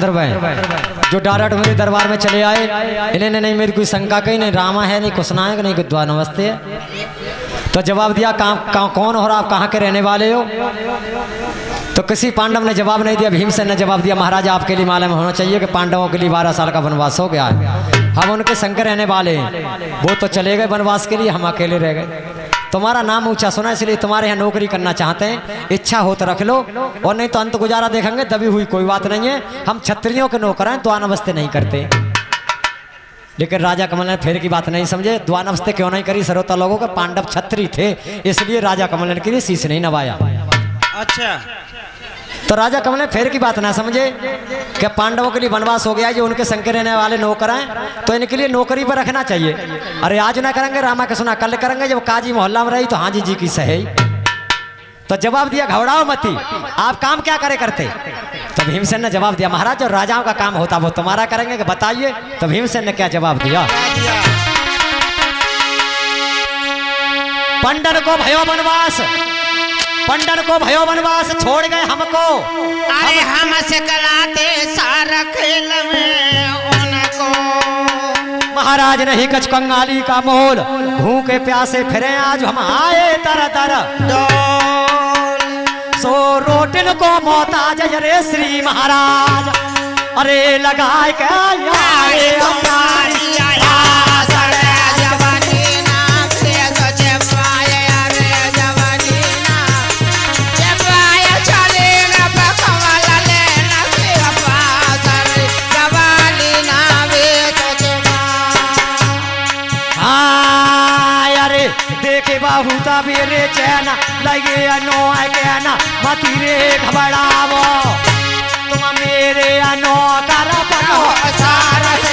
जो डायरेक्ट मेरे दरबार में चले आए, इन्हें नहीं मेरी कोई शंका कही, नहीं रामा है, नहीं कुछ नायक, नहीं कुछ नमस्ते है। तो जवाब दिया कौन हो रहा, आप कहाँ के रहने वाले हो? तो किसी पांडव ने जवाब नहीं दिया। भीमसेन ने जवाब दिया, महाराज आपके लिए मालूम होना चाहिए कि पांडवों के लिए 12 साल का वनवास हो गया है, हम उनके संग रहने वाले हैं। वो तो चले गए वनवास के लिए, हम अकेले रह गए। तुम्हारा नाम ऊंचा सुना, इसलिए तुम्हारे यहाँ नौकरी करना चाहते हैं, इच्छा हो तो रख लो, और नहीं तो अंत गुजारा देखेंगे। दबी हुई कोई बात नहीं है, हम क्षत्रियों के नौकर हैं, तो नमस्ते नहीं करते। लेकिन राजा कमल ने फिर की बात नहीं समझे। द्वा नमस्ते क्यों नहीं करी? सरोता लोगों के पांडव छत्री थे, इसलिए राजा कमल ने के लिए शीश नहीं नवाया। अच्छा, तो राजा कमल ने फिर की बात ना समझे कि पांडवों के लिए वनवास हो गया, जो उनके संग रहने वाले नौकर हैं, तो इनके लिए नौकरी पर रखना चाहिए। अरे आज ना करेंगे रामा के सुना, कल करेंगे, जब काजी मोहल्ला में रही तो हाँ जी की सही। तो जवाब दिया, घबराओ मती, आप काम क्या करे करते? तो भीमसेन ने जवाब दिया, महाराज जो राजाओं का काम होता वो तुम्हारा करेंगे, कि बताइए। तो भीमसेन ने क्या जवाब दिया? पंडन को भयो वनवास, पंडन को भयो वनवास, छोड़ गए हमको। अरे हम सकलाते सारा खेल में उनको। महाराज नहीं कछ कंगाली का मोल, भूखे प्यासे फिरे आज हम आए तर तर। सो रोटिन को मोहताज रे श्री महाराज, अरे लगाए क्या आए हमारी बाबूता मेरे चैना लगे अनो कहना मती रे घबरावो, तुम मेरे अनो कर बनो सारा से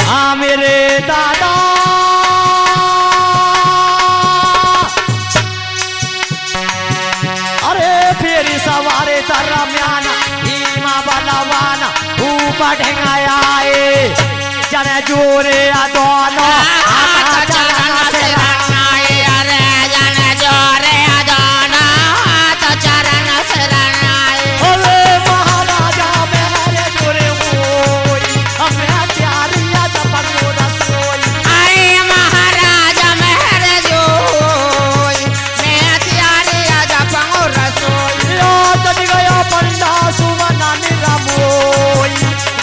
हाँ मेरे दादा। अरे फिर सवारे दरम्यान भीमा बलवाना ऊपर ढेंगाया जन जोरे दोनों चरण से रंगाए। अरे जन जोरे दोनों तो चरण से रंगाए। अरे महाराजा मेरे जोरे होई, हमें त्यारिया जपनो रसोई। अरे महाराजा मेरे जोई, मैं त्यारिया जपनो रसोई। यो तज गयो पंडा सुवना निरामोई,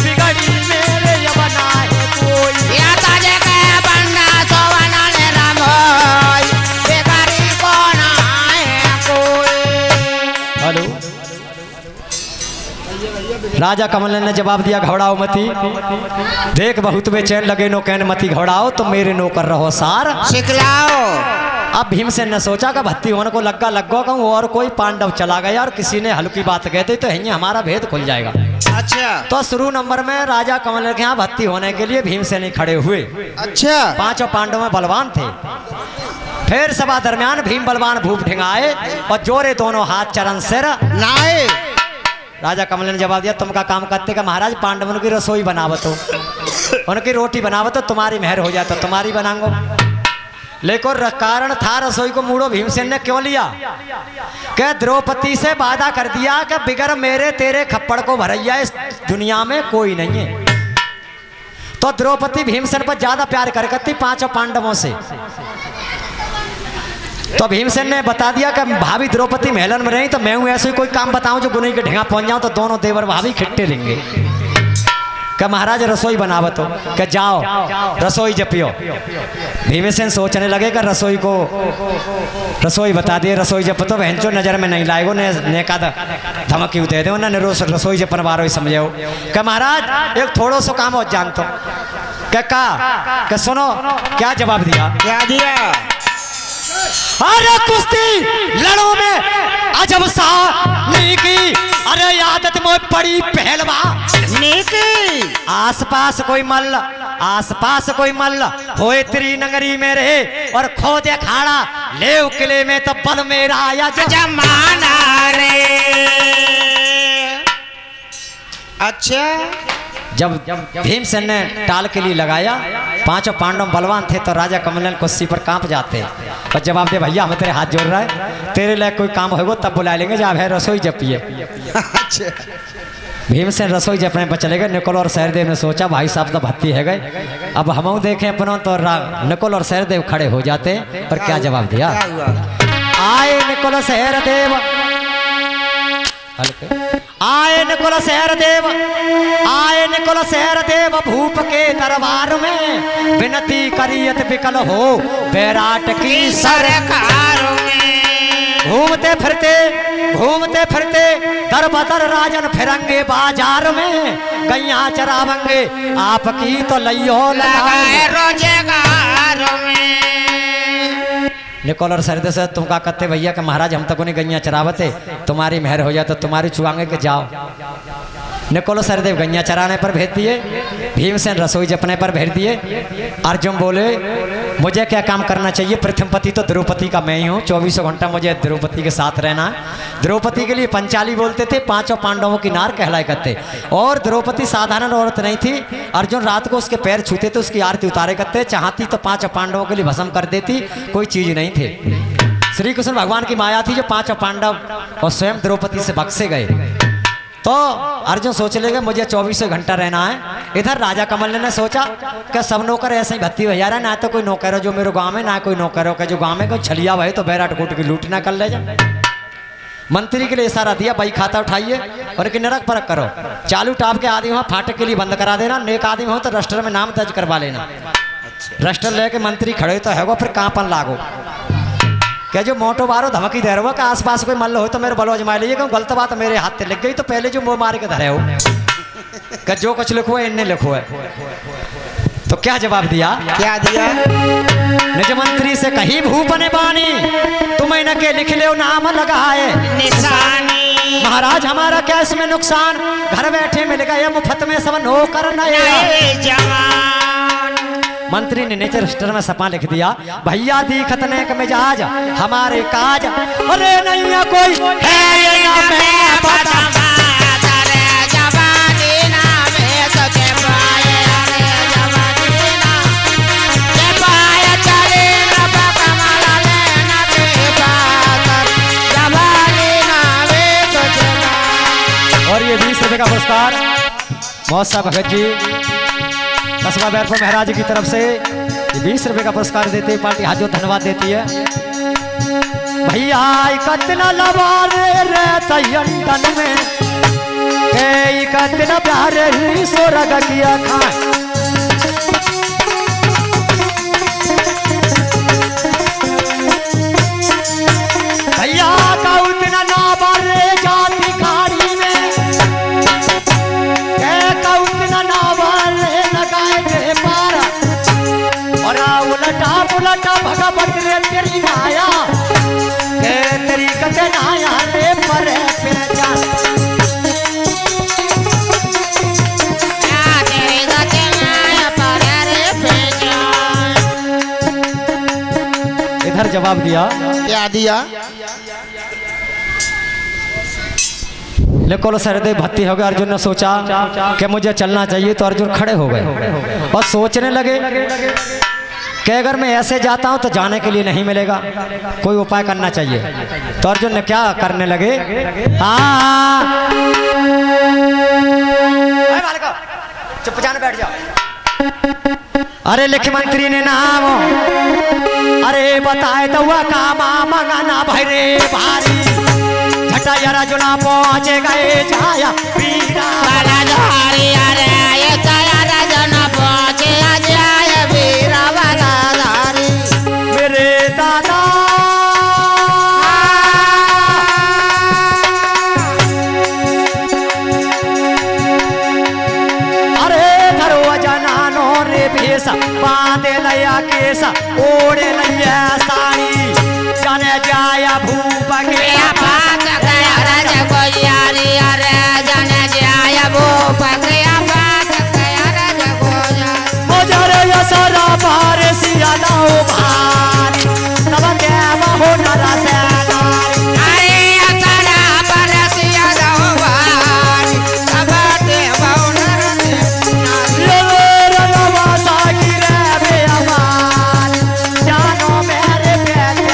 बिगड़ी मेरे यवना है कोई। या तज गया पंडा सुवना निरामोई, बिगड़ी कौन है कोई। हेलो, राजा कमल ने जवाब दिया, घबराओ मती, देख बहुत बेचैन लगे नो कहन मती घबराओ, तो मेरे नौकर रहो सार सिखलाओ। अब भीमसेन ने सोचा कि भत्ती होने को लग्गा लगो कहूँ, और कोई पांडव चला गया और किसी ने हल्की बात कहते तो यही हमारा भेद खुल जाएगा। अच्छा, तो शुरू नंबर में राजा कमल के यहाँ भत्ती होने के लिए भीमसेन ही खड़े हुए। अच्छा, पांचों पांडव में बलवान थे। फिर सभा दरमियान भीम बलवान भूप ढिंगाए और जोरे दोनों हाथ चरण सिर नाए। राजा कमल ने जवाब दिया, तुम का काम करते का महाराज, पांडवों की रसोई बनावतो, उनकी रोटी बनावतो, तुम्हारी मेहर हो जाए तो तुम्हारी बनाऊंगो। लेकिन कारण था रसोई को मूड़ो भीमसेन ने क्यों लिया? कि द्रौपदी से वादा कर दिया कि बिगर मेरे तेरे खप्पड़ को भरैया इस दुनिया में कोई नहीं है। तो द्रौपदी भीमसेन पर ज्यादा प्यार करती पांचों पांडवों से। तो भीमसेन ने बता दिया कि भाभी द्रौपदी महलन में रही, तो मैं हूं ऐसे ही कोई काम बताऊं जो गुनी के ढेंगा पहुंच जाऊं, तो दोनों देवर भाभी खिट्टे रहेंगे। कि महाराज रसोई बनावत हो, कि जाओ रसोई जपियो। भीमसेन सोचने लगे कि रसोई बता दिए, रसोई जपतो बहनचो नजर में नहीं लाएगो, ने का धमकी दे दो, उन्होंने रसोई जपन बारो ही समझो। कि महाराज एक थोड़ो सो काम हो जानतो। कि सुनो क्या जवाब दिया? क्या दिया? अरे कुश्ती लड़ो में अजब सा नीकी, अरे आदत में पड़ी पहलवा नीकी। आसपास कोई मल्ल होए तेरी नगरी में रहे, और खो दे खाड़ा ले किले में, तो बल मेरा आया जमाना रे। अच्छा, जब भीमसेन ने टाल के लिए लगाया, पांचों पांडव बलवान थे, तो राजा कमल कुर्सी पर कांप जाते। और जवाब दे भैया हमें तेरे हाथ जोड़ रहा है, तेरे लिए कोई काम होगा तब बुला लेंगे, जब है रसोई जपिए। अच्छा भीमसेन रसोई जपने पर चले गए। निकोल और सहदेव ने सोचा भाई साहब तो भत्ती है गए, अब हम देखें अपनों तो निकोल और सहदेव खड़े हो जाते और क्या जवाब दिया। क्या हुआ? आए निकोल सहदेव, आए निकोल सहदेव, आए निकोल सहदेव भूप के दरबार में, विनती करियत विकल हो बैराट की सरकार में घूमते फिरते दर बदर राजन फिरंगे बाजार में, गैया चरावंगे आपकी तो लइयो लगाए रोजगार में। निकोल और सरदे से तुम का कहते भैया कि महाराज हम तक उन्हें गैया चरावते, तुम्हारी मेहर हो जाए तो तुम्हारी चुआंगे कि जाओ। निकोल सरदेव गैया चराने पर भेज दिए, भीमसेन रसोई जपने पर भेज दिए। अर्जुन बोले मुझे क्या काम करना चाहिए, प्रथमपति तो द्रौपदी का मैं ही हूँ, 24 घंटा मुझे द्रौपदी के साथ रहना है। द्रौपदी के लिए पंचाली बोलते थे, पांचों पांडवों की नार कहलाए करते, और द्रौपदी साधारण औरत नहीं थी। अर्जुन रात को उसके पैर छूते थे, उसकी आरती उतारे करते, चाहती तो पांचों पांडवों के लिए भस्म कर देती, कोई चीज नहीं थे। श्री कृष्ण भगवान की माया थी जो पांचों पांडव और स्वयं द्रौपदी से बख्शे गए। तो अर्जुन सोच लेगा मुझे 24 घंटा रहना है। इधर राजा कमल ने सोचा कि सब नौकर ऐसे ही भत्ती भैया रहा, ना तो कोई नौकर हो जो मेरे गांव में, ना कोई नौकर हो जो गांव में कोई छलिया भाई तो बैराट कोट की लूट ना कर ले जाए। मंत्री के लिए इशारा दिया, भाई खाता उठाइए और कि नरक परक करो, चालू टाप के आदमी वहाँ फाटक के लिए बंद करा देना, नेक आदमी हो तो रजिस्टर में नाम दर्ज करवा लेना। रजिस्टर लेके मंत्री खड़े तो है फिर कांपन लागो क्या जो मोटो बारो धमकी दे रहा हो कि आसपास कोई मल्ल हो तो मेरे बलो अजमा लीजिए, क्यों गलत बात मेरे हाथ से लग गई तो पहले जो मुँह मार के धरे हो कि जो कुछ लिखो है इन्हें लिखो है। तो क्या जवाब दिया, क्या दिया? निज मंत्री से कही भूपने बानी, तुम्हें न के लिख ले नाम लगाए निशानी, महाराज हमारा क्या इसमें नुकसान, घर बैठे मिल गए मुफ्त में सब नौकर नए जवान। मंत्री ने नीचे रजिस्टर में सपा लिख दिया, भैया दिखत ने का मिजाज हमारे काज, अरे नहीं है कोई है ना मैं पता और ये 20 रुपए का पुरस्कार मौसा भगत जी कस्बा बैरपुर महाराज की तरफ से 20 रुपए का पुरस्कार देते हैं पार्टी, हाथ जो धन्यवाद देती है। भैया कतना लवारे रहता अंडन में, कतना प्यारे ही सोरग किया खाए, भैया का उतना नाबारे जाति खाड़ी में, का उतना नाबारे लगाए थे पारा, और उलटा पुलटा भगवत रे तेरी माया, के तेरी कते नाया रे पर पहचान, तेरी कते नाया पर रे पहचान। इधर जवाब दिया, क्या दिया? निकोल सहदेव भत्ती हो गए। अर्जुन ने सोचा कि मुझे चलना चाहिए, तो अर्जुन खड़े हो गए और सोचने लगे कि अगर मैं ऐसे जाता हूं तो जाने के लिए नहीं मिलेगा, कोई उपाय करना चाहिए। तो अर्जुन ने क्या करने लगे, चुप जाने बैठ जाओ। अरे लिख मंत्री ने नाम, अरे बताए तो वह कामा मंगाना भाई रे भारी, झटा जरा जुना पहुंचे गए जाया वीरा वाला धारी, अरे ये जरा जुना पहुंचे जाया वीरा वाला धारी, मेरे दादा अरे धरो जनानो रे भेसा, बांधे लया केसा, ओढ़े लया साड़ी, जाने जाया भूप गया बात गया राज को यारी, अरे जाने जाया भूप गया बात गया राज को यारी, मुझे ये सारा बार सिया दाओ भारी, तब क्या हो नरा से नारी, अरे ये सारा बार सिया दाओ भारी, तब क्या हो नरा से नारी, रवा सागी रे बे अमान, जानो मेरे प्यारे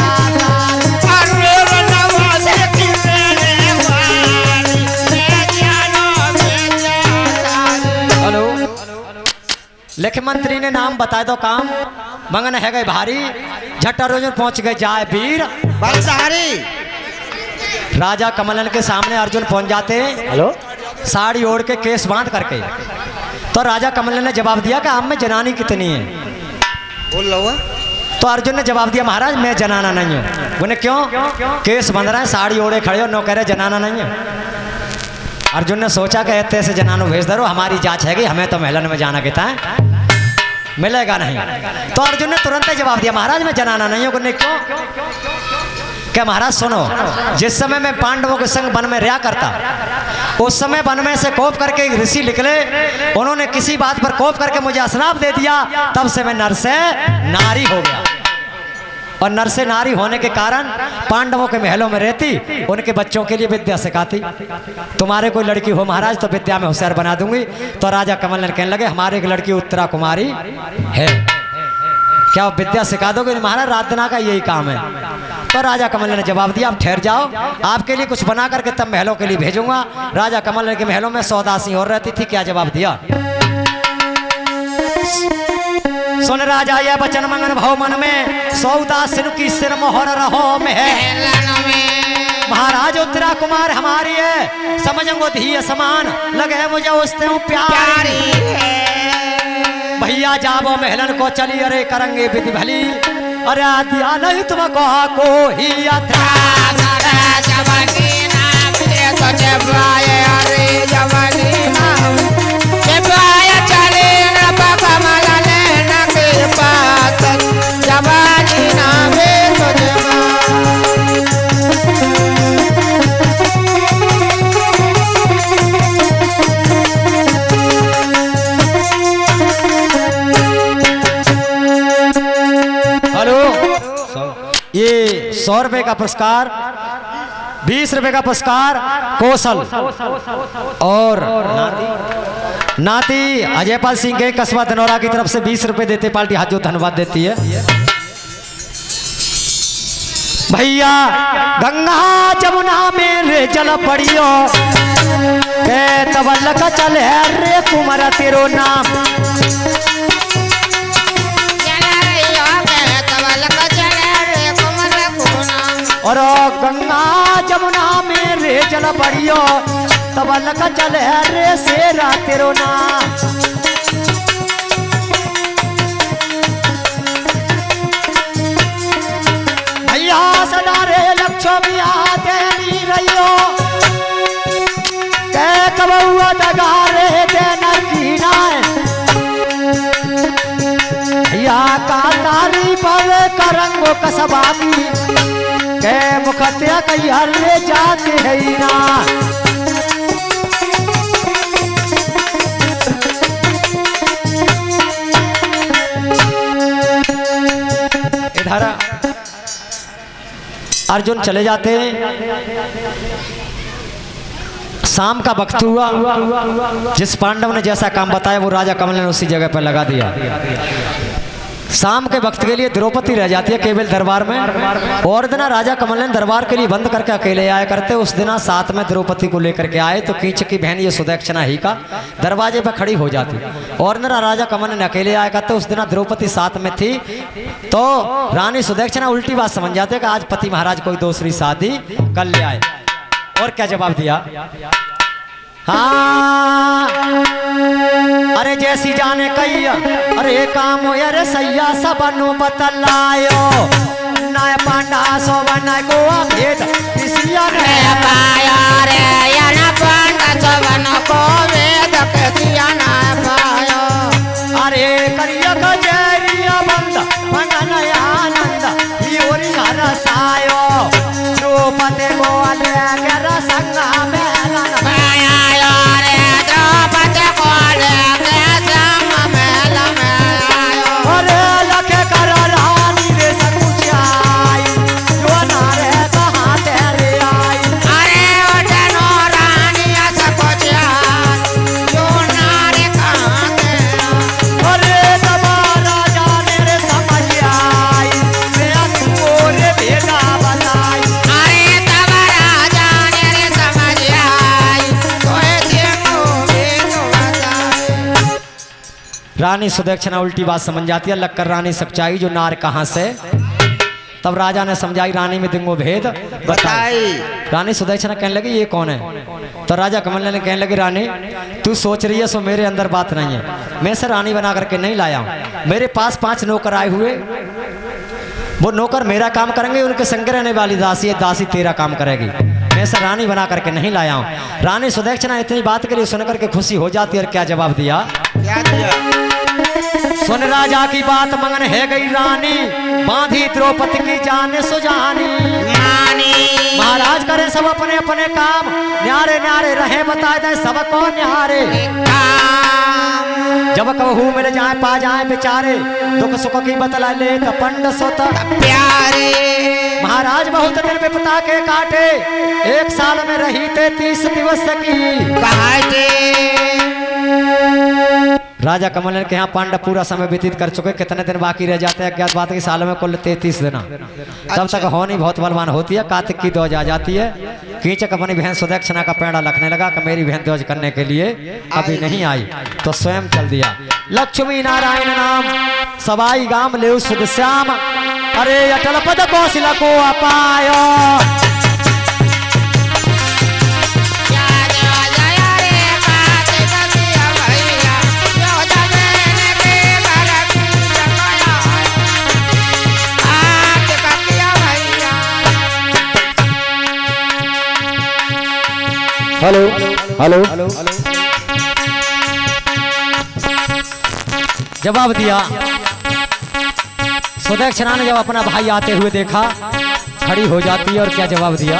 लेख मंत्री ने नाम बताए दो काम मंगन है गए भारी झट्टा रोज पहुंच गए जाए वीर बलधारी। राजा कमलन के सामने अर्जुन पहुंच जाते हेलो साड़ी ओढ़ के केस बांध करके। तो राजा कमलन ने जवाब दिया कि आप में जनानी कितनी है। बोल लो। तो अर्जुन ने जवाब दिया महाराज मैं जनाना नहीं हूँ। बोले क्यों? केस बंध रहे हैं साड़ी ओढ़े खड़े हो नो कह रहे जनाना नहीं है। अर्जुन ने सोचा कि ऐसे से जनानो भेज दो हमारी जांच है हमें तो महलन में जाना कहता है मिलेगा नहीं। तो अर्जुन ने तुरंत ही जवाब दिया महाराज मैं जनाना नहीं हूँ। बोले क्यों? क्या महाराज सुनो जिस समय मैं पांडवों के संग वन में रहा करता उस समय वन में से कोप करके ऋषि निकले उन्होंने किसी बात पर कोप करके मुझे श्राप दे दिया तब से मैं नर से नारी हो गया। और नर से नारी होने के कारण पांडवों के महलों में रहती उनके बच्चों के लिए विद्या सिखाती। तुम्हारे कोई लड़की हो महाराज तो विद्या में होशियार बना दूंगी। तो राजा कमलन कहने लगे हमारे एक लड़की उत्तरा कुमारी है क्या विद्या सिखा दोगे? महाराज राधना का यही काम है। तो राजा कमल ने जवाब दिया आप ठहर जाओ आपके लिए कुछ बना करके तब महलों के लिए भेजूंगा। राजा कमल के महलों में 100 दासी और रहती थी। क्या जवाब दिया? सुन राजा यह बचन मंगन भाव मन में 100 दासिन की सिर मोहर रहो में है। महाराज उत्तरा कुमार हमारी है समझो धी समान लगे मुझे उससे प्यारी भैया जाबो महलन को चली अरे करेंगे विधि भली अरे दिया नहीं तुम कहा को ही ये 100 रुपए का पुरस्कार 20 रुपए का पुरस्कार कौशल और नाती अजयपाल सिंह के कस्बा धनौरा की तरफ से 20 रुपए देते पार्टी हाथ जो धन्यवाद देती है। भैया गंगा जमुना में रे जल पड़ियो के तबल का चल है रे कुमार तेरो नाम और गंगा जमुना में रे जल पड़ियो तबल का चल है रे सेरा तेरो नाम। भैया सदा रे लक्ष्मी आते नहीं रहियो के कबुआ दगा रे देना कीना भैया का तारी पवे करंगो कसबा की के मुखत्या कई हल्ले जाते है ना इधर अर्जुन चले जाते शाम का वक्त हुआ जिस पांडव ने जैसा काम बताया वो राजा कमल ने उसी जगह पर लगा दिया। शाम के वक्त के लिए द्रौपदी रह जाती है केवल दरबार में और दिन राजा कमल ने दरबार के लिए बंद करके अकेले आया करते। उस दिन साथ में द्रौपदी को लेकर के आए तो कीचक की बहन ये सुदक्षिणा ही का दरवाजे पर खड़ी हो जाती और दिन राजा कमल ने अकेले आया करते। उस दिन द्रौपदी साथ में थी तो रानी सुदक्षिणा उल्टी बात समझ जाते कि आज पति महाराज कोई दूसरी शादी कर ले आए। और क्या जवाब दिया? हाँ अरे जैसी जाने कई अरे काम हो अरे सैया सबनु बतलायो नय पांडा सो बना को भेद किसिया ने पाया रे या ना पांडा सो बना को भेद किसिया ना पायो अरे करिया कजरिया बंद मन आनंद ही ओरी घर सायो द्रौपदी को ले कर संग में पाया समझ रानी सुदक्षिणा उल्टी बात समझ जाती है, लगकर रानी सच्चाई जो नार कहाँ से। तब राजा ने समझाई रानी में दिंगो भेद बताई। रानी सुदक्षिणा कहने लगी ये कौन है। तो राजा कमल ने कहने लगे रानी तू सोच रही है सो मेरे अंदर बात नहीं है, मैं से रानी बना करके नहीं लाया हूँ। मेरे पास 5 नौकर आए हुए, वो नौकर मेरा काम करेंगे, उनके संग रहने वाली दासी है, दासी तेरा काम करेगी, मैं से रानी बना करके नहीं लाया हूँ। रानी सुदक्षिणा इतनी बात करी सुन करके खुशी हो जाती है और क्या जवाब दिया। क्या दिया? सुन राजा की बात मगन है गई रानी, बांधी द्रौपदी की जान सुजानी। महाराज करे सब अपने अपने काम, न्यारे न्यारे रहे बता दे सबको न्यारे। जब कहू मिल जाए पा जाए बेचारे, दुख सुख की बतला ले पंड सोत प्यारे। महाराज बहुत दिन में पिता के काटे, 1 साल में रही 33 दिवस की। राजा कमल के यहाँ पांडव पूरा समय व्यतीत कर चुके, कितने दिन बाकी रह जाते हैं अज्ञात बात की, साल में कुल 33 दिन। तब तक होनी बहुत बलवान होती है, कार्तिक की दौज आ जाती है। कीचक अपनी बहन सुदक्षिणा का पेड़ा लखने लगा कि मेरी बहन दौज करने के लिए अभी नहीं आई, तो स्वयं चल दिया। लक्ष्मी नारायण नाम सवाई गाम ले सुध श्याम, अरे अटल पद कौशल को अपायो। हेलो हेलो जवाब दिया। सुदक्षिणा ने जब अपना भाई आते हुए देखा, खड़ी हो जाती है और क्या जवाब दिया।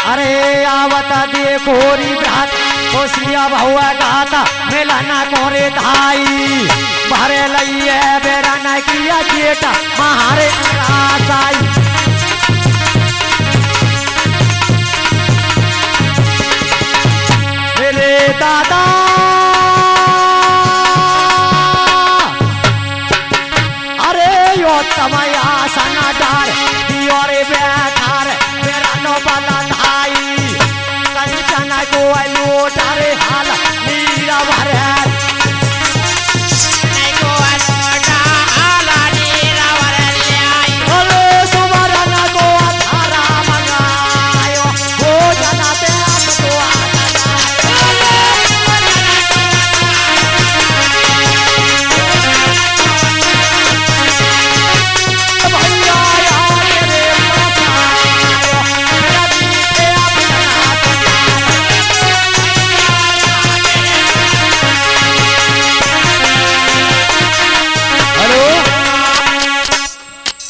अरे आवता दिए कोरी ब्रात कोसिया बहुआ गाता मिलना कोरे धाई, भरे लइए बेरा न किया जेटा महारे आसाई। दादा अरे यो तमया सना डार दियोरे बैठार मेरा नो बाला धाई, कंचन को लूटारे हाल नीरा भरे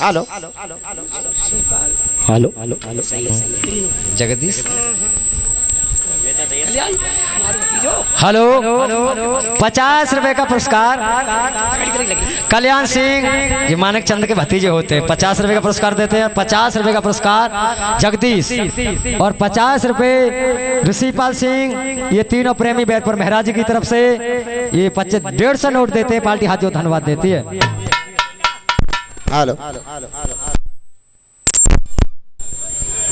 hello hello hello Jagdish hello 50 रुपए का पुरस्कार कल्याण सिंह, ये मानक चंद के भतीजे होते हैं, 50 रुपए का पुरस्कार देते हैं। 50 रुपए का पुरस्कार जगदीश और 50 रुपए ऋषिपाल सिंह, ये तीनों प्रेमी बैरपुर महाराज जी की तरफ से ये 150 नोट देते हैं। पार्टी हाथ जो धन्यवाद देती है। हेलो